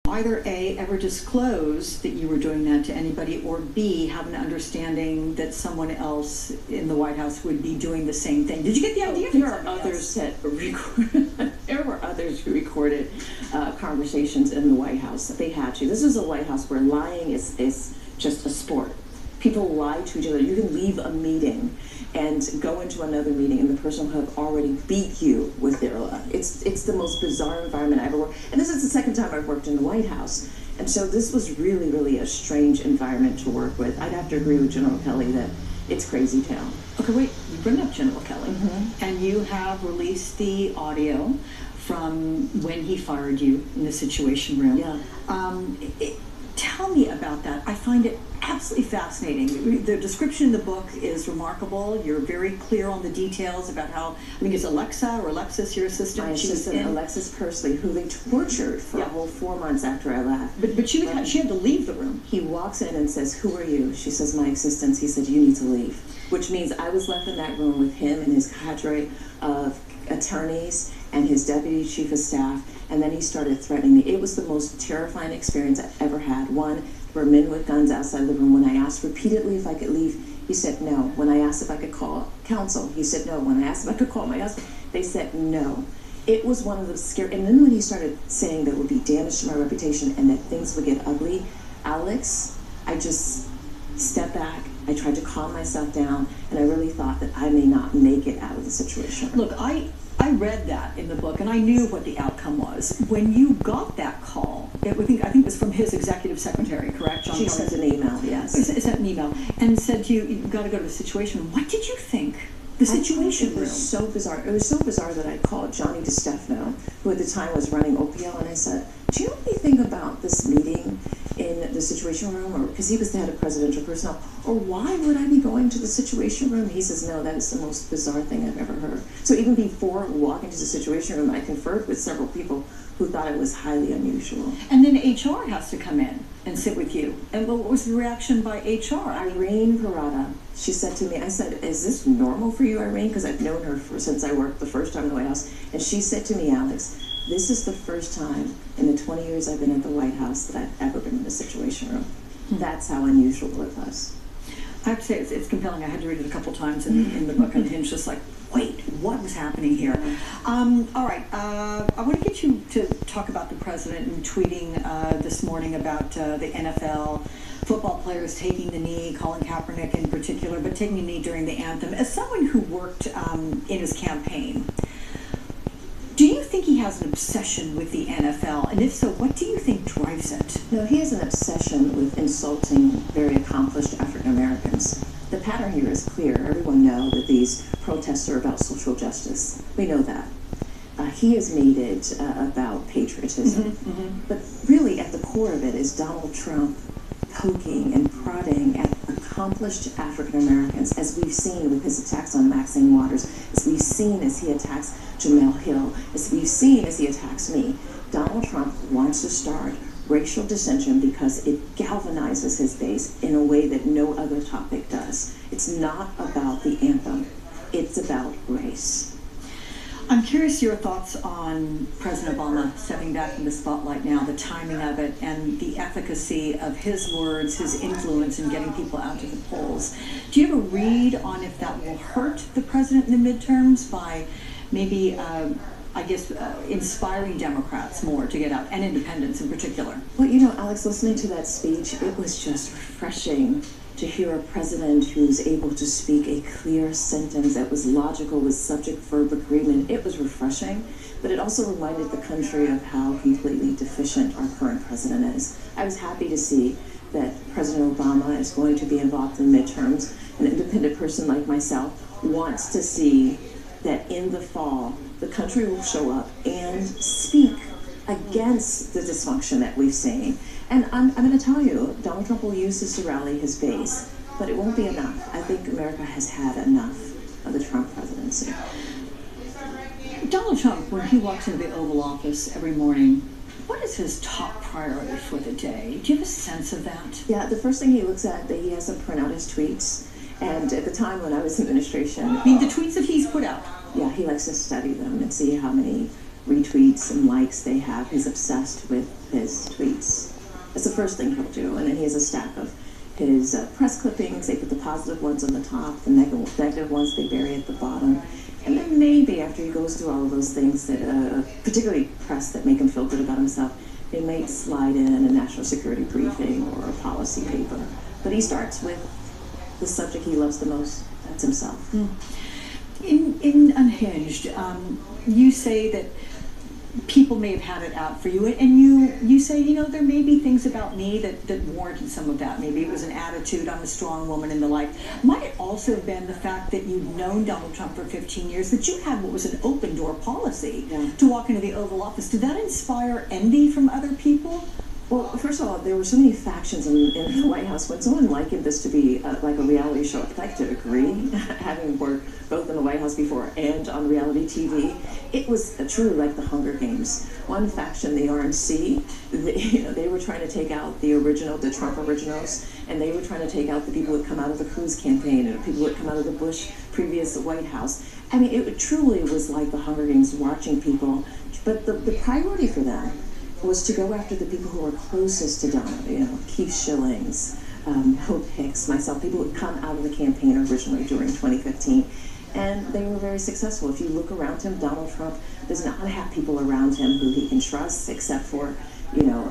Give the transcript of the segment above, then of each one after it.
Either A, ever disclose that you were doing that to anybody, or B, have an understanding that someone else in the White House would be doing the same thing. Did you get the idea? There are others that recorded. There were others who recorded conversations in the White House. They had to. This is a White House where lying is just a sport. People lie to each other. You can leave a meeting and go into another meeting, and the person will have already beat you with their lie. It's the most bizarre environment I've ever worked. And this is the second time I've worked in the White House, and so this was really, really a strange environment to work with. I'd have to agree with General Kelly that it's crazy town. Okay, wait. You bring up General Kelly, and you have released the audio from when he fired you in the Situation Room. Yeah. Tell me about that. I find it absolutely fascinating. The description in the book is remarkable. You're very clear on the details about how, I think it's Alexa or Alexis, your assistant. My assistant, Alexis Persley, who they tortured for a whole 4 months after I left. But she had to leave the room. He walks in and says, "Who are you?" She says, "My assistant." He said, "You need to leave." Which means I was left in that room with him and his cadre of attorneys and his deputy chief of staff, and then he started threatening me. It was the most terrifying experience I've ever had. One, there were men with guns outside the room. When I asked repeatedly if I could leave, he said no. When I asked if I could call counsel, he said no. When I asked if I could call my husband, they said no. It was one of the scary, and then when he started saying there would be damage to my reputation and that things would get ugly, Alex, I just stepped back. I tried to calm myself down, and I really thought that I may not make it out of the situation. Look, I read that in the book, and I knew what the outcome was. When you got that call, I think it was from his executive secretary, correct? John She sent an email, yes. Sent an email and said to you, "You've got to go to the Situation Room." What did you think? The Situation Room. It was so bizarre. It was so bizarre that I called Johnny DeStefano, who at the time was running OPL, and I said, "Do you know anything about this meeting in the Situation Room?" Or because he was the head of presidential personnel, or why would I be going to the Situation Room? He says, "No, that is the most bizarre thing I've ever heard." So even before walking to the Situation Room, I conferred with several people who thought it was highly unusual. And then HR has to come in and sit with you. And what was the reaction by HR? Irene Parada, she said to me, I said, "Is this normal for you, Irene?" Because I've known her since I worked the first time in the White House. And she said to me, "Alex, this is the first time in the 20 years I've been at the White House that I've ever been in a Situation Room." That's how unusual it was. I have to say, it's compelling. I had to read it a couple times in the book, and just like, wait, what was happening here? All right, I want to get you to talk about the president and tweeting this morning about the NFL, football players taking the knee, Colin Kaepernick in particular, but taking a knee during the anthem. As someone who worked in his campaign, do you think he has an obsession with the NFL? And if so, what do you think drives it? No, he has an obsession with insulting very accomplished African Americans. The pattern here is clear. Everyone knows that these protests are about social justice. We know that. He has made it about patriotism. But really at the core of it is Donald Trump poking and prodding at accomplished African Americans, as we've seen with his attacks on Maxine Waters, as we've seen as he attacks Jamel Hill, as we've seen as he attacks me. Donald Trump wants to start racial dissension because it galvanizes his base in a way that no other topic does. It's not about the anthem. It's about race. I'm curious your thoughts on President Obama stepping back in the spotlight now, the timing of it, and the efficacy of his words, his influence in getting people out to the polls. Do you have a read on if that will hurt the president in the midterms by maybe, inspiring Democrats more to get out, and independents in particular? Well, you know, Alex, listening to that speech, it was just refreshing to hear a president who's able to speak a clear sentence that was logical with subject-verb agreement. It was refreshing, but it also reminded the country of how completely deficient our current president is. I was happy to see that President Obama is going to be involved in midterms. An independent person like myself wants to see that in the fall, the country will show up and speak against the dysfunction that we've seen. And I'm going to tell you, Donald Trump will use this to rally his base, but it won't be enough. I think America has had enough of the Trump presidency. Donald Trump, when he walks into the Oval Office every morning, what is his top priority for the day? Do you have a sense of that? Yeah, the first thing he looks at, that he has to print out his tweets. And at the time when I was in administration... I mean, the tweets that he's put out. Yeah, he likes to study them and see how many retweets and likes they have. He's obsessed with his tweets. first thing he'll do. And then he has a stack of his press clippings. They put the positive ones on the top, the negative ones they bury at the bottom. And then maybe after he goes through all of those things, that particularly press that make him feel good about himself, they may slide in a national security briefing or a policy paper. But he starts with the subject he loves the most, that's himself. In Unhinged, you say that people may have had it out for you, and you say, you know, there may be things about me that warranted some of that. Maybe it was an attitude, I'm a strong woman and the like. Might it also have been the fact that you'd known Donald Trump for 15 years, that you had what was an open door policy to walk into the Oval Office? Did that inspire envy from other people? Well, first of all, there were so many factions in the White House. When someone likened this to be like a reality show, I'd like to agree, having worked both in the White House before and on reality TV, it was truly like the Hunger Games. One faction, the RNC, they were trying to take out the Trump originals, and they were trying to take out the people who had come out of the Cruz campaign and the people who had come out of the Bush previous White House. I mean, it truly was like the Hunger Games, watching people. But the priority for them was to go after the people who were closest to Donald, you know, Keith Schillings, Hope Hicks, myself, people who had come out of the campaign originally during 2015. And they were very successful. If you look around him, Donald Trump does not have people around him who he can trust, except for, you know,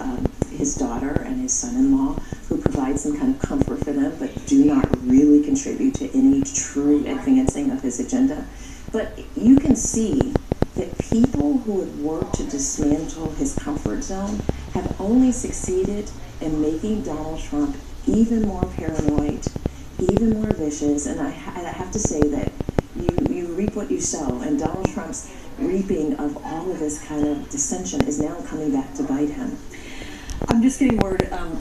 his daughter and his son-in-law, who provide some kind of comfort for them, but do not really contribute to any true advancing of his agenda. But you can see that people who had worked to dismantle his comfort zone have only succeeded in making Donald Trump even more paranoid, even more vicious. And I have to say that you reap what you sow, and Donald Trump's reaping of all of this kind of dissension is now coming back to bite him. I'm just getting word